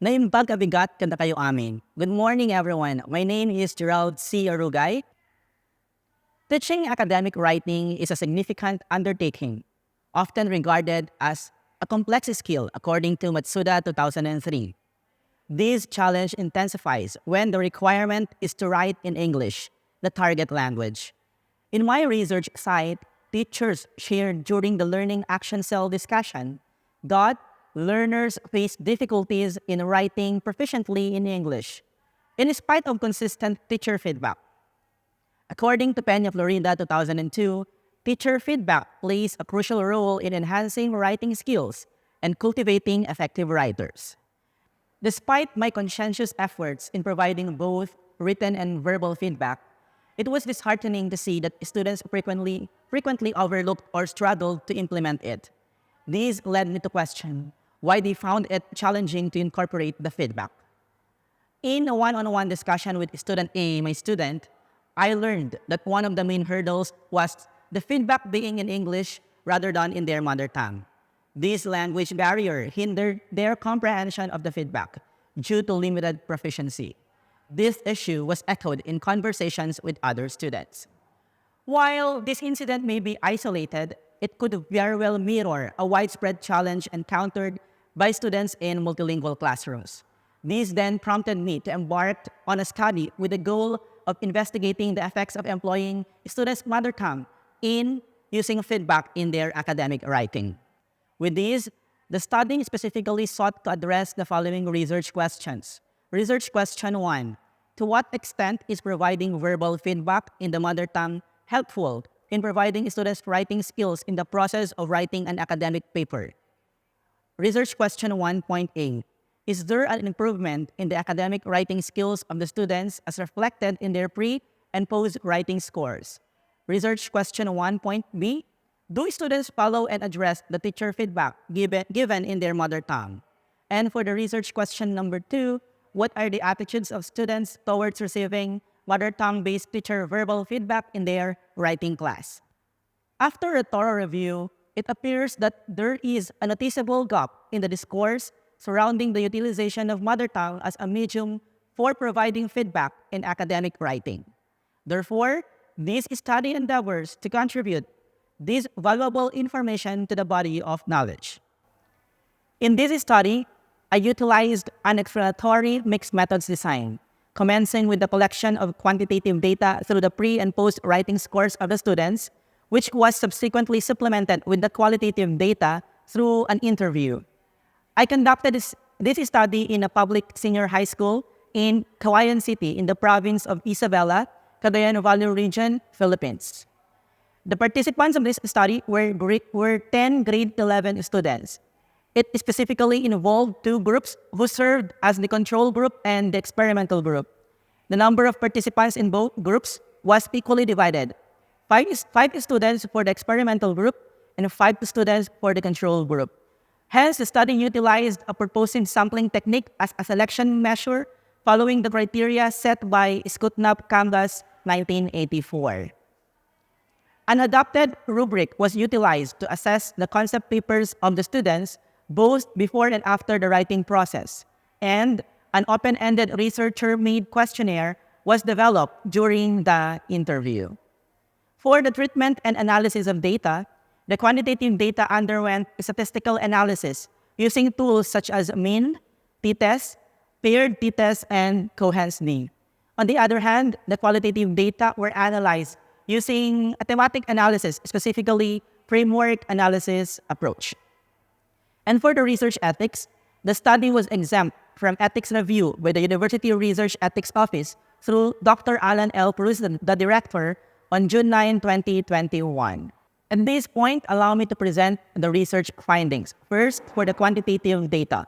Naimbag kabigat kada kayo amin. Good morning everyone. My name is Gerald C. Arugay. Teaching academic writing is a significant undertaking, often regarded as a complex skill according to Matsuda 2003. This challenge intensifies when the requirement is to write in English, the target language. In my research site, teachers shared during the Learning Action Cell discussion that learners face difficulties in writing proficiently in English, in spite of consistent teacher feedback. According to Peña Florida 2002, teacher feedback plays a crucial role in enhancing writing skills and cultivating effective writers. Despite my conscientious efforts in providing both written and verbal feedback, it was disheartening to see that students frequently overlooked or struggled to implement it. This led me to question why they found it challenging to incorporate the feedback. In a one-on-one discussion with student A, my student, I learned that one of the main hurdles was the feedback being in English rather than in their mother tongue. This language barrier hindered their comprehension of the feedback due to limited proficiency. This issue was echoed in conversations with other students. While this incident may be isolated, it could very well mirror a widespread challenge encountered by students in multilingual classrooms. This then prompted me to embark on a study with the goal of investigating the effects of employing students' mother tongue in using feedback in their academic writing. With this, the study specifically sought to address the following research questions. Research question 1. To what extent is providing verbal feedback in the mother tongue helpful in providing students writing skills in the process of writing an academic paper? Research question 1.a. Is there an improvement in the academic writing skills of the students as reflected in their pre- and post-writing scores? Research question 1.b. Do students follow and address the teacher feedback given in their mother tongue? And for the research question number 2, what are the attitudes of students towards receiving mother tongue-based teacher verbal feedback in their writing class? After a thorough review, it appears that there is a noticeable gap in the discourse surrounding the utilization of mother tongue as a medium for providing feedback in academic writing. Therefore, this study endeavors to contribute this valuable information to the body of knowledge. In this study, I utilized an exploratory mixed methods design, commencing with the collection of quantitative data through the pre- and post-writing scores of the students, which was subsequently supplemented with the qualitative data through an interview. I conducted this study in a public senior high school in Cagayan City in the province of Isabela, Cagayan Valley Region, Philippines. The participants of this study were 10 grade 11 students. It specifically involved 2 groups who served as the control group and the experimental group. The number of participants in both groups was equally divided. 5 students for the experimental group and 5 students for the control group. Hence, the study utilized a proposed sampling technique as a selection measure following the criteria set by Skutnap Canvas 1984. An adopted rubric was utilized to assess the concept papers of the students both before and after the writing process, and an open-ended researcher-made questionnaire was developed during the interview. For the treatment and analysis of data, the quantitative data underwent statistical analysis using tools such as mean, t-test, paired t-test, and Cohen's d. On the other hand, the qualitative data were analyzed using a thematic analysis, specifically framework analysis approach. And for the research ethics, the study was exempt from ethics review by the University Research Ethics Office through Dr. Alan L. Cruz, the director, on June 9, 2021. At this point, allow me to present the research findings. First, for the quantitative data.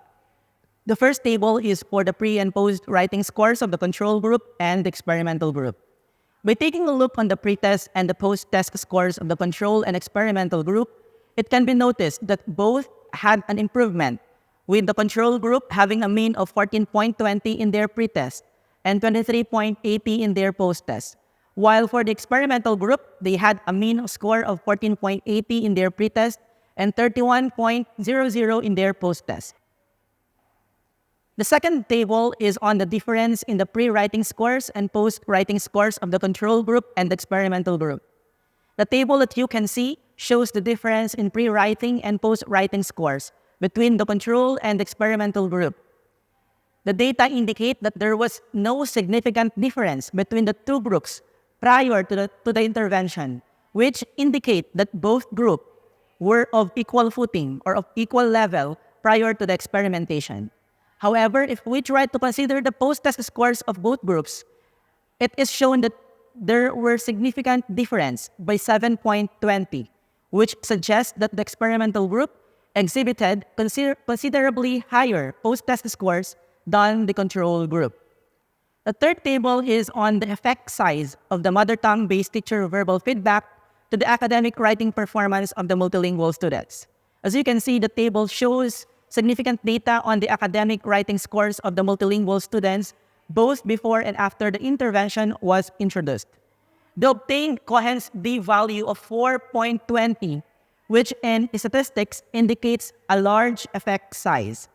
The first table is for the pre- and post-writing scores of the control group and the experimental group. By taking a look on the pre-test and the post-test scores of the control and experimental group, it can be noticed that both had an improvement, with the control group having a mean of 14.20 in their pre-test and 23.80 in their post-test. While for the experimental group, they had a mean score of 14.80 in their pretest and 31.00 in their post-test. The second table is on the difference in the pre-writing scores and post-writing scores of the control group and the experimental group. The table that you can see shows the difference in pre-writing and post-writing scores between the control and experimental group. The data indicate that there was no significant difference between the two groups prior to the intervention, which indicate that both groups were of equal footing or of equal level prior to the experimentation. However, if we try to consider the post-test scores of both groups, it is shown that there were significant difference by 7.20, which suggests that the experimental group exhibited considerably higher post-test scores than the control group. The third table is on the effect size of the mother tongue-based teacher verbal feedback to the academic writing performance of the multilingual students. As you can see, the table shows significant data on the academic writing scores of the multilingual students both before and after the intervention was introduced. The obtained Cohen's D value of 4.20, which in statistics indicates a large effect size.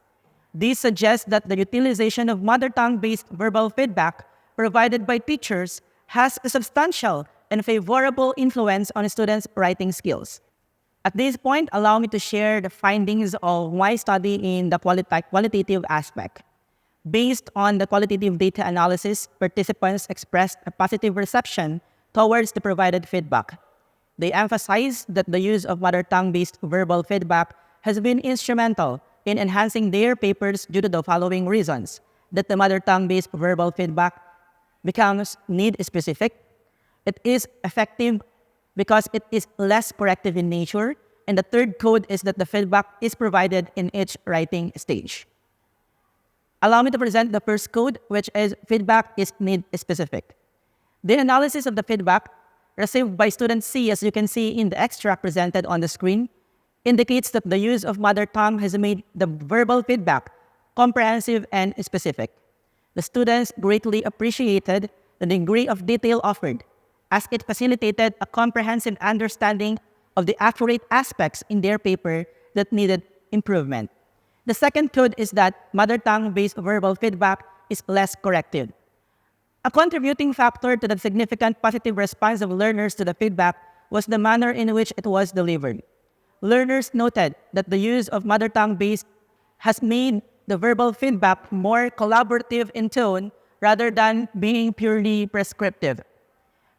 This suggests that the utilization of mother tongue-based verbal feedback provided by teachers has a substantial and favorable influence on students' writing skills. At this point, allow me to share the findings of my study in the qualitative aspect. Based on the qualitative data analysis, participants expressed a positive reception towards the provided feedback. They emphasized that the use of mother tongue-based verbal feedback has been instrumental in enhancing their papers due to the following reasons: that the mother tongue-based verbal feedback becomes need-specific, it is effective because it is less corrective in nature, and the third code is that the feedback is provided in each writing stage. Allow me to present the first code, which is feedback is need-specific. The analysis of the feedback received by student C, as you can see in the extract presented on the screen, indicates that the use of mother tongue has made the verbal feedback comprehensive and specific. The students greatly appreciated the degree of detail offered, as it facilitated a comprehensive understanding of the accurate aspects in their paper that needed improvement. The second code is that mother tongue-based verbal feedback is less corrective. A contributing factor to the significant positive response of learners to the feedback was the manner in which it was delivered. Learners noted that the use of mother tongue-based has made the verbal feedback more collaborative in tone rather than being purely prescriptive.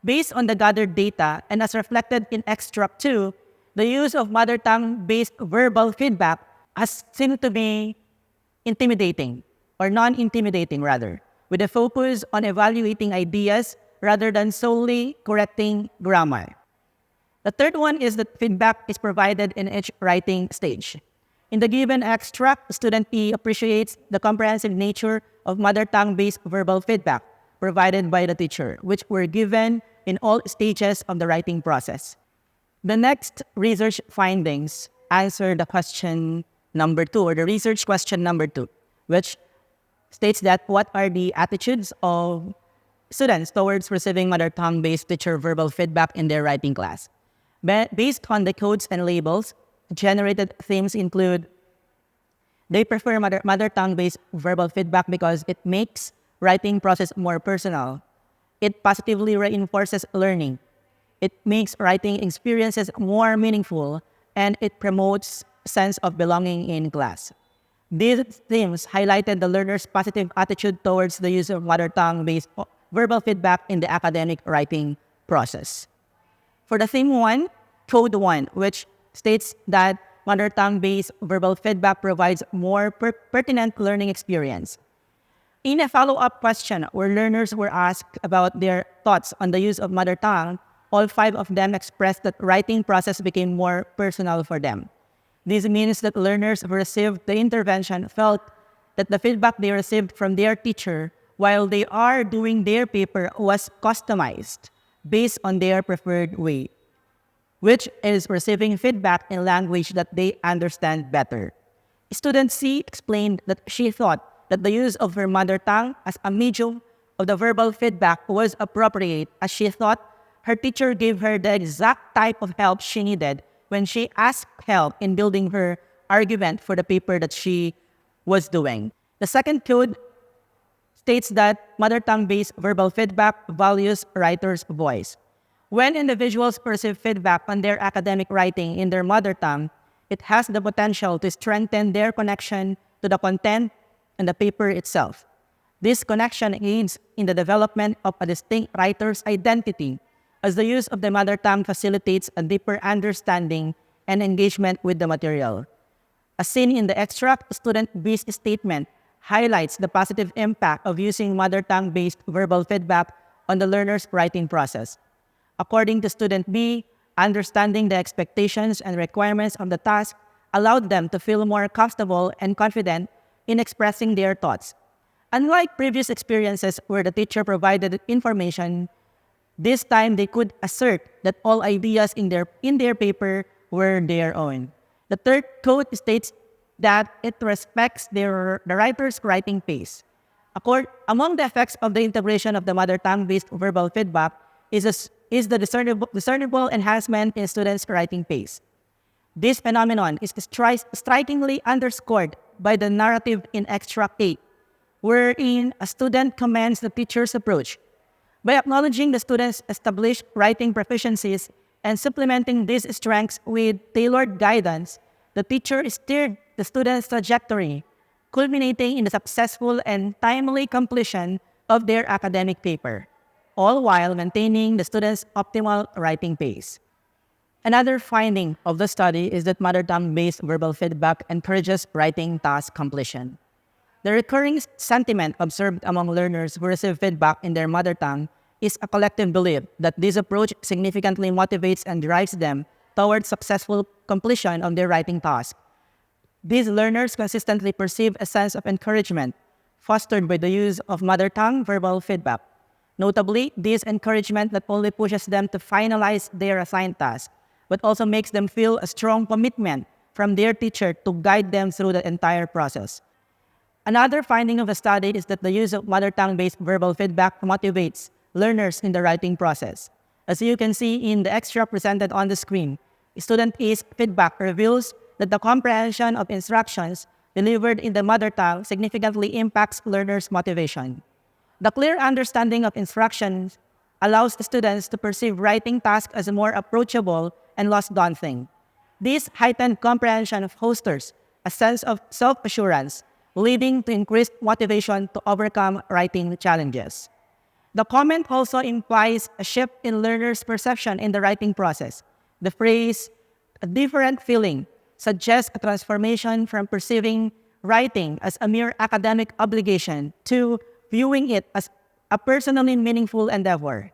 Based on the gathered data and as reflected in extract 2, the use of mother tongue-based verbal feedback has seemed to be intimidating, or non-intimidating rather, with a focus on evaluating ideas rather than solely correcting grammar. The third one is that feedback is provided in each writing stage. In the given extract, student E appreciates the comprehensive nature of mother tongue-based verbal feedback provided by the teacher, which were given in all stages of the writing process. The next research findings answer the question number 2, or the research question number 2, which states that what are the attitudes of students towards receiving mother tongue-based teacher verbal feedback in their writing class. Based on the codes and labels, generated themes include: they prefer mother tongue-based verbal feedback because it makes writing process more personal. It positively reinforces learning. It makes writing experiences more meaningful, and it promotes sense of belonging in class. These themes highlighted the learner's positive attitude towards the use of mother tongue-based verbal feedback in the academic writing process. For the theme 1, code 1, which states that mother tongue-based verbal feedback provides more pertinent learning experience. In a follow-up question where learners were asked about their thoughts on the use of mother tongue, all 5 of them expressed that writing process became more personal for them. This means that learners who received the intervention felt that the feedback they received from their teacher while they are doing their paper was customized based on their preferred way, which is receiving feedback in language that they understand better. Student C explained that she thought that the use of her mother tongue as a medium of the verbal feedback was appropriate, as she thought her teacher gave her the exact type of help she needed when she asked help in building her argument for the paper that she was doing. The second code states that mother tongue-based verbal feedback values writer's voice. When individuals perceive feedback on their academic writing in their mother tongue, it has the potential to strengthen their connection to the content and the paper itself. This connection aids in the development of a distinct writer's identity, as the use of the mother tongue facilitates a deeper understanding and engagement with the material. As seen in the extract, student-based statement highlights the positive impact of using mother tongue-based verbal feedback on the learner's writing process. According to student B, understanding the expectations and requirements of the task allowed them to feel more comfortable and confident in expressing their thoughts. Unlike previous experiences where the teacher provided information, this time they could assert that all ideas in their paper were their own. The third code states that it respects the writer's writing pace. Among the effects of the integration of the mother tongue-based verbal feedback is the discernible enhancement in students' writing pace. This phenomenon is strikingly underscored by the narrative in Extract 8, wherein a student commends the teacher's approach. By acknowledging the student's established writing proficiencies and supplementing these strengths with tailored guidance, the teacher steered the student's trajectory, culminating in the successful and timely completion of their academic paper, all while maintaining the student's optimal writing pace. Another finding of the study is that mother tongue-based verbal feedback encourages writing task completion. The recurring sentiment observed among learners who receive feedback in their mother tongue is a collective belief that this approach significantly motivates and drives them towards successful completion of their writing task. These learners consistently perceive a sense of encouragement fostered by the use of mother tongue verbal feedback. Notably, this encouragement not only pushes them to finalize their assigned task, but also makes them feel a strong commitment from their teacher to guide them through the entire process. Another finding of the study is that the use of mother tongue-based verbal feedback motivates learners in the writing process. As you can see in the extract presented on the screen, student A's feedback reveals that the comprehension of instructions delivered in the mother tongue significantly impacts learners' motivation. The clear understanding of instructions allows students to perceive writing tasks as more approachable and less daunting. This heightened comprehension fosters a sense of self-assurance, leading to increased motivation to overcome writing challenges. The comment also implies a shift in learners' perception in the writing process. The phrase, "a different feeling," suggests a transformation from perceiving writing as a mere academic obligation to viewing it as a personally meaningful endeavor.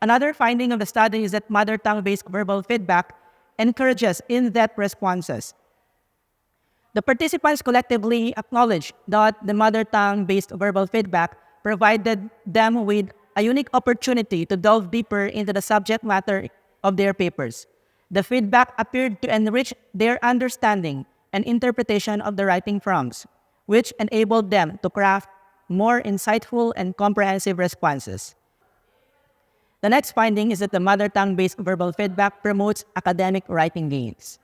Another finding of the study is that mother tongue-based verbal feedback encourages in-depth responses. The participants collectively acknowledged that the mother tongue-based verbal feedback provided them with a unique opportunity to delve deeper into the subject matter of their papers. The feedback appeared to enrich their understanding and interpretation of the writing prompts, which enabled them to craft more insightful and comprehensive responses. The next finding is that the mother tongue-based verbal feedback promotes academic writing gains.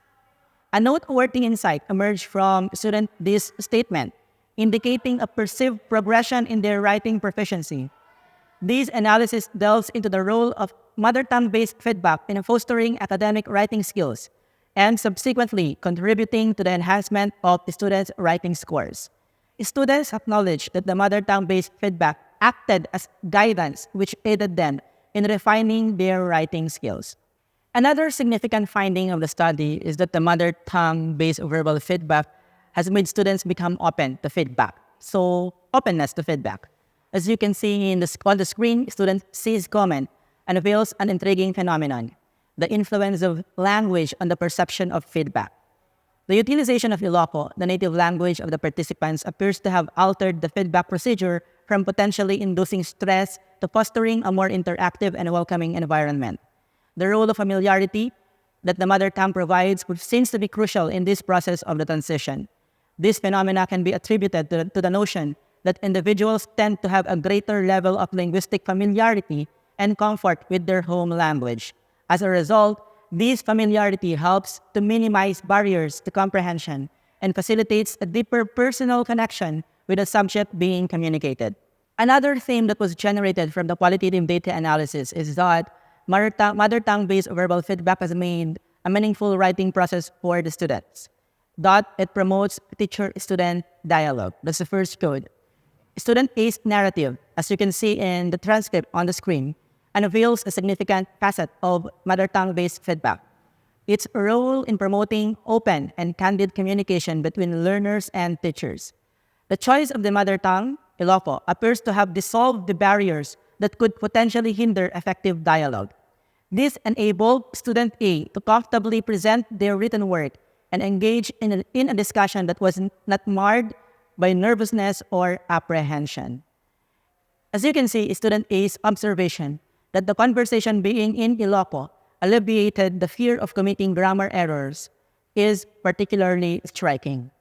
A noteworthy insight emerged from student D's statement, indicating a perceived progression in their writing proficiency. This analysis delves into the role of mother tongue-based feedback in fostering academic writing skills and subsequently contributing to the enhancement of the students' writing scores. Students acknowledged that the mother tongue-based feedback acted as guidance which aided them in refining their writing skills. Another significant finding of the study is that the mother tongue-based verbal feedback has made students become open to feedback. So, openness to feedback. As you can see on the screen, student C's comment unveils an intriguing phenomenon, the influence of language on the perception of feedback. The utilization of Ilocos, the native language of the participants, appears to have altered the feedback procedure from potentially inducing stress to fostering a more interactive and welcoming environment. The role of familiarity that the mother tongue provides seems to be crucial in this process of the transition. This phenomena can be attributed to the notion that individuals tend to have a greater level of linguistic familiarity and comfort with their home language. As a result, this familiarity helps to minimize barriers to comprehension and facilitates a deeper personal connection with the subject being communicated. Another theme that was generated from the qualitative data analysis is that mother tongue-based verbal feedback has made a meaningful writing process for the students. That it promotes teacher-student dialogue. That's the first code. Student A's narrative, as you can see in the transcript on the screen, unveils a significant facet of mother tongue-based feedback. Its role in promoting open and candid communication between learners and teachers. The choice of the mother tongue, Ilocos, appears to have dissolved the barriers that could potentially hinder effective dialogue. This enabled student A to comfortably present their written work and engage in a discussion that was not marred by nervousness or apprehension. As you can see, student A's observation that the conversation being in Ilocos alleviated the fear of committing grammar errors is particularly striking.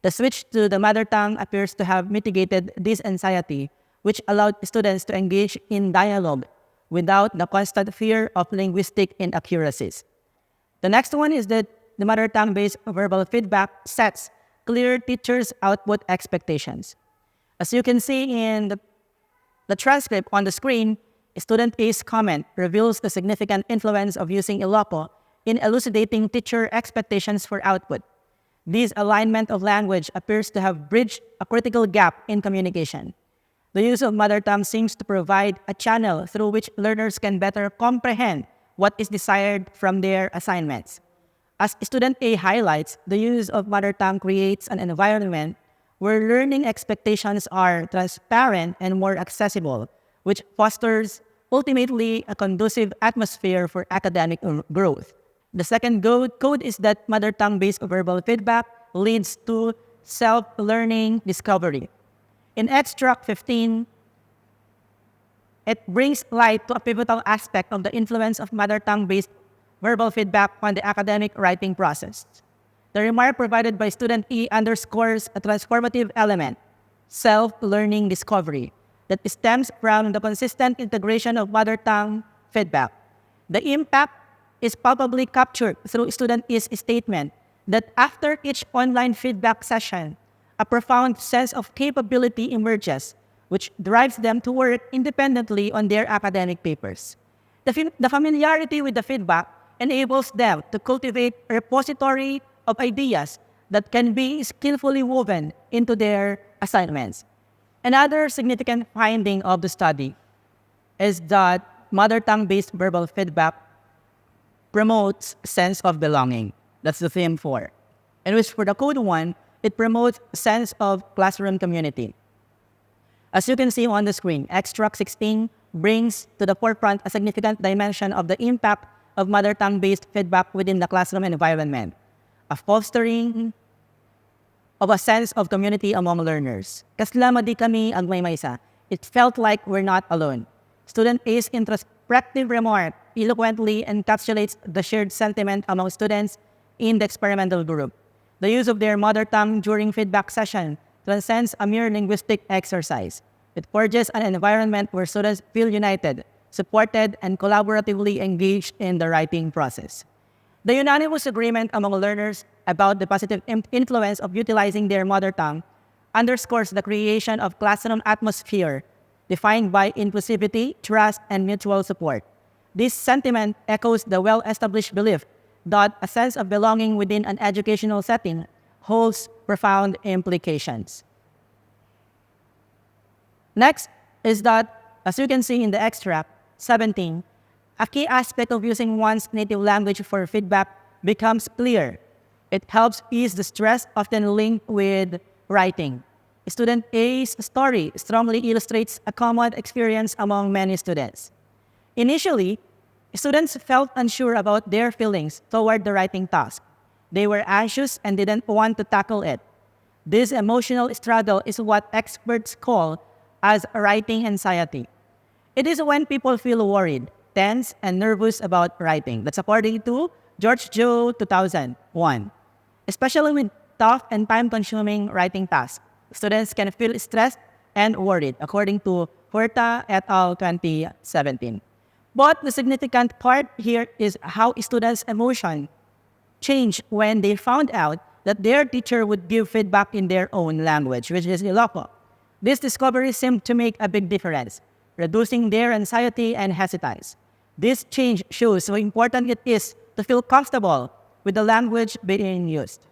The switch to the mother tongue appears to have mitigated this anxiety, which allowed students to engage in dialogue without the constant fear of linguistic inaccuracies. The next one is that the mother tongue-based verbal feedback sets clear teachers' output expectations. As you can see in the transcript on the screen, student A's comment reveals the significant influence of using Ilocos in elucidating teacher expectations for output. This alignment of language appears to have bridged a critical gap in communication. The use of mother tongue seems to provide a channel through which learners can better comprehend what is desired from their assignments. As student A highlights, the use of mother tongue creates an environment where learning expectations are transparent and more accessible, which fosters ultimately a conducive atmosphere for academic growth. The second code is that mother tongue-based verbal feedback leads to self-learning discovery. In Extract 15, it brings light to a pivotal aspect of the influence of mother tongue-based verbal feedback on the academic writing process. The remark provided by student E underscores a transformative element, self-learning discovery, that stems from the consistent integration of mother tongue feedback. The impact is palpably captured through student E's statement that after each online feedback session, a profound sense of capability emerges, which drives them to work independently on their academic papers. The familiarity with the feedback enables them to cultivate a repository of ideas that can be skillfully woven into their assignments. Another significant finding of the study is that mother tongue-based verbal feedback promotes sense of belonging. That's the theme 4. And which for the code 1, it promotes sense of classroom community. As you can see on the screen, Extract 16 brings to the forefront a significant dimension of the impact of mother tongue-based feedback within the classroom environment, a fostering of a sense of community among learners. Kasama di kami ang may-maysa. It felt like we're not alone. Student A's introspective remark eloquently encapsulates the shared sentiment among students in the experimental group. The use of their mother tongue during feedback session transcends a mere linguistic exercise. It forges an environment where students feel united, supported, and collaboratively engaged in the writing process. The unanimous agreement among learners about the positive influence of utilizing their mother tongue underscores the creation of classroom atmosphere defined by inclusivity, trust, and mutual support. This sentiment echoes the well-established belief that a sense of belonging within an educational setting holds profound implications. Next is that, as you can see in the extract 17, a key aspect of using one's native language for feedback becomes clear. It helps ease the stress often linked with writing. Student A's story strongly illustrates a common experience among many students. Initially, students felt unsure about their feelings toward the writing task. They were anxious and didn't want to tackle it. This emotional struggle is what experts call as writing anxiety. It is when people feel worried, tense, and nervous about writing. That's according to George Joe 2001. Especially with tough and time-consuming writing tasks, students can feel stressed and worried, according to Huerta et al. 2017. But the significant part here is how students' emotion changed when they found out that their teacher would give feedback in their own language, which is Ilocos. This discovery seemed to make a big difference, reducing their anxiety and hesitance. This change shows how important it is to feel comfortable with the language being used.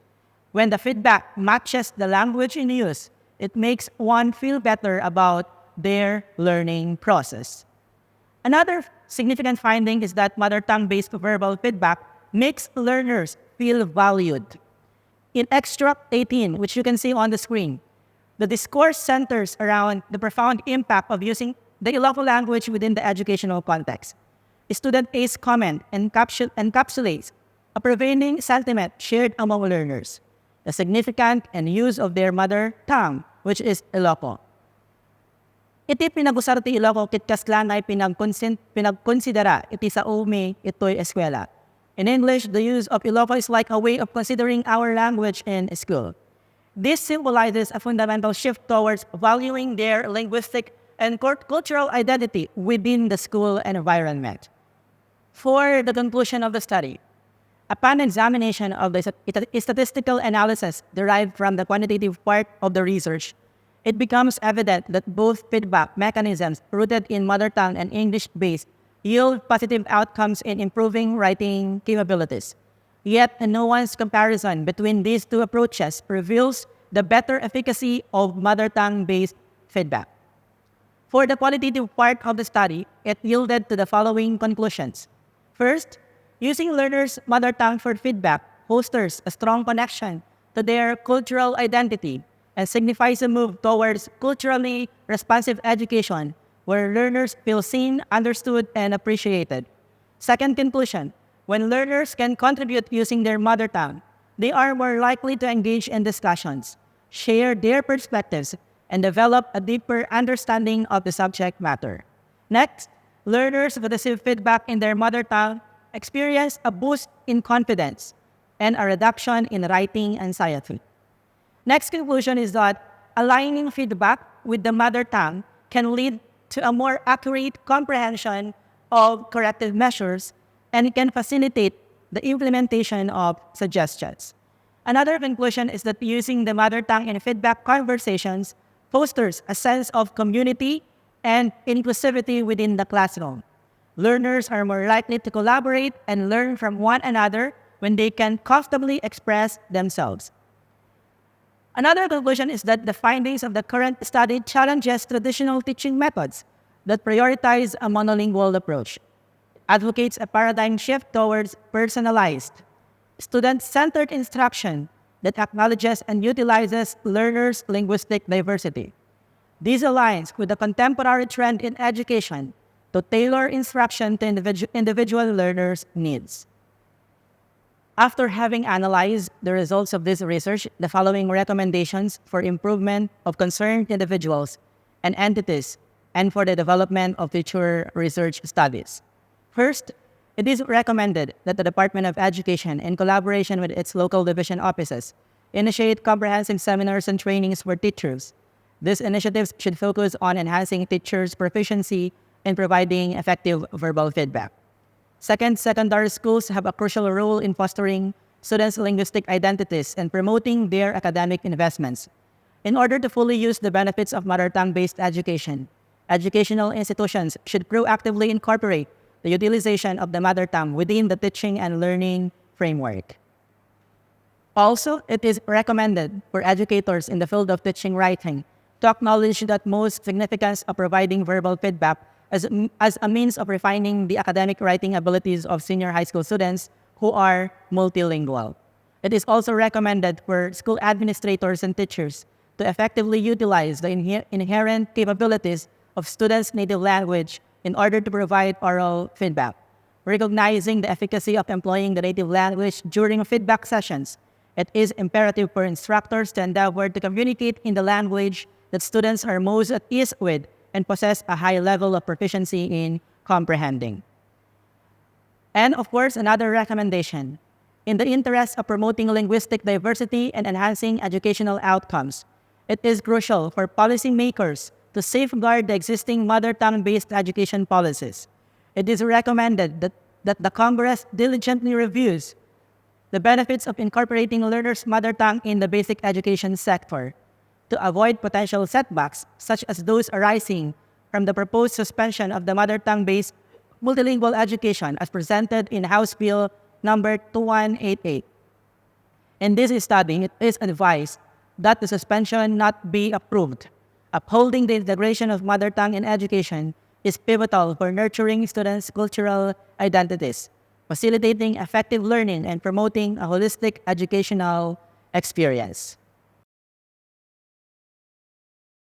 When the feedback matches the language in use, it makes one feel better about their learning process. Another significant finding is that mother tongue-based verbal feedback makes learners feel valued. In extract 18, which you can see on the screen, the discourse centers around the profound impact of using the Ilocos language within the educational context. Student A's comment encapsulates a prevailing sentiment shared among learners, the significance and use of their mother tongue, which is Ilocos. Iti pinag-usar ti Ilocos kit kaslanay pinagkonsidera iti sa umi ito'y eskwela. In English, the use of Ilocos is like a way of considering our language in school. This symbolizes a fundamental shift towards valuing their linguistic and cultural identity within the school environment. For the conclusion of the study, upon examination of the statistical analysis derived from the quantitative part of the research, it becomes evident that both feedback mechanisms rooted in mother tongue and English-based yield positive outcomes in improving writing capabilities. Yet, a nuanced comparison between these two approaches reveals the better efficacy of mother tongue-based feedback. For the qualitative part of the study, it yielded to the following conclusions. First, using learners' mother tongue for feedback fosters a strong connection to their cultural identity and signifies a move towards culturally responsive education where learners feel seen, understood, and appreciated. Second conclusion, when learners can contribute using their mother tongue, they are more likely to engage in discussions, share their perspectives, and develop a deeper understanding of the subject matter. Next, learners who receive feedback in their mother tongue experience a boost in confidence and a reduction in writing anxiety. Next conclusion is that aligning feedback with the mother tongue can lead to a more accurate comprehension of corrective measures and can facilitate the implementation of suggestions. Another conclusion is that using the mother tongue in feedback conversations fosters a sense of community and inclusivity within the classroom. Learners are more likely to collaborate and learn from one another when they can comfortably express themselves. Another conclusion is that the findings of the current study challenges traditional teaching methods that prioritize a monolingual approach, advocates a paradigm shift towards personalized, student-centered instruction that acknowledges and utilizes learners' linguistic diversity. This aligns with the contemporary trend in education to tailor instruction to individual learners' needs. After having analyzed the results of this research, the following recommendations for improvement of concerned individuals and entities and for the development of future research studies. First, it is recommended that the Department of Education, in collaboration with its local division offices, initiate comprehensive seminars and trainings for teachers. These initiatives should focus on enhancing teachers' proficiency in providing effective verbal feedback. Second, secondary schools have a crucial role in fostering students' linguistic identities and promoting their academic investments. In order to fully use the benefits of mother tongue-based education, educational institutions should proactively incorporate the utilization of the mother tongue within the teaching and learning framework. Also, it is recommended for educators in the field of teaching writing to acknowledge the most significance of providing verbal feedback as a means of refining the academic writing abilities of senior high school students who are multilingual. It is also recommended for school administrators and teachers to effectively utilize the inherent capabilities of students' native language in order to provide oral feedback. Recognizing the efficacy of employing the native language during feedback sessions, it is imperative for instructors to endeavor to communicate in the language that students are most at ease with and possess a high level of proficiency in comprehending. And of course, another recommendation. In the interest of promoting linguistic diversity and enhancing educational outcomes, it is crucial for policymakers to safeguard the existing mother tongue-based education policies. It is recommended that the Congress diligently reviews the benefits of incorporating learners' mother tongue in the basic education sector to avoid potential setbacks such as those arising from the proposed suspension of the mother tongue-based multilingual education as presented in House Bill number 2188. In this study, it is advised that the suspension not be approved. Upholding the integration of mother tongue in education is pivotal for nurturing students' cultural identities, facilitating effective learning, and promoting a holistic educational experience.